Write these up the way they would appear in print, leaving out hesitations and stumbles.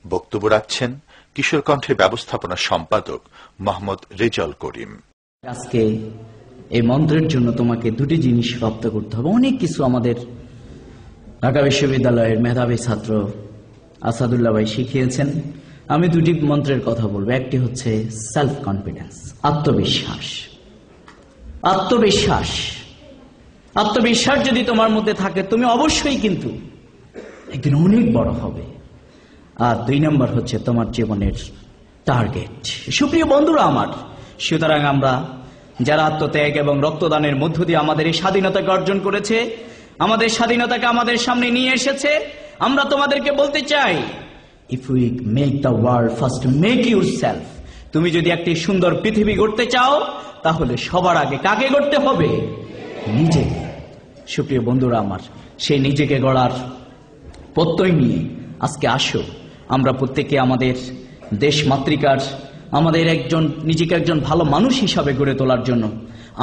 বক্তব্য রাখছেন কিশোর কণ্ঠের ব্যবস্থাপনা সম্পাদক মোহাম্মদ রেজাউল করিম। আজকে এই মন্ত্রের জন্য তোমাকে দুটি জিনিস রপ্ত করতে হবে। অনেক কিছু আমাদের ঢাকা বিশ্ববিদ্যালয়ের মেধাবী ছাত্র আসাদুল্লাহ ভাই শিখিয়েছেন। আমি দুটি মন্ত্রের কথা বলবো। একটি হচ্ছে সেলফ কনফিডেন্স, আত্মবিশ্বাস। আত্মবিশ্বাস আত্মবিশ্বাস যদি তোমার মধ্যে থাকে তুমি অবশ্যই কিন্তু একদিন অনেক বড় হবে। আর 2 নম্বর হচ্ছে তোমার জীবনের টার্গেট। সুপ্রিয় বন্ধুরা আমার, সুতরাং আমরা যারা আত্মত্যাগ এবং রক্তদানের মধ্য দিয়ে আমাদের এই স্বাধীনতাকে অর্জন করেছে, আমাদের স্বাধীনতাকে আমাদের সামনে নিয়ে এসেছে, আমরা তোমাদেরকে বলতে চাই, if we make the world first, make yourself. তুমি যদি একটি সুন্দর পৃথিবী গড়তে চাও তাহলে সবার আগে কাকে গড়তে হবে? নিজেকে। সুপ্রিয় বন্ধুরা আমার, সেই নিজেকে গড়ার প্রত্যয় নিয়ে আজকে আসো আমরা প্রত্যেকে আমাদের দেশ মাতৃকার, আমাদের নিজেকে একজন ভালো মানুষ হিসাবে গড়ে তোলার জন্য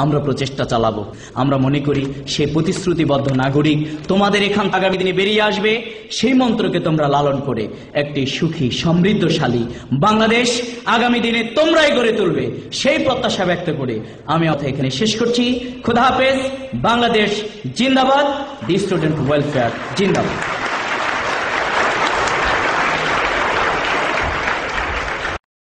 আমরা প্রচেষ্টা চালাবো। আমরা মনে করি সেই প্রতিশ্রুতিবদ্ধ নাগরিক তোমাদের এখান আগামী দিনে বেরিয়ে আসবে। সেই মন্ত্রকে তোমরা লালন করে একটি সুখী সমৃদ্ধশালী বাংলাদেশ আগামী দিনে তোমরাই গড়ে তুলবে, সেই প্রত্যাশা ব্যক্ত করে আমি এখানে শেষ করছি। খোদা হাফেজ। বাংলাদেশ জিন্দাবাদ। দি স্টুডেন্ট ওয়েলফেয়ার জিন্দাবাদ।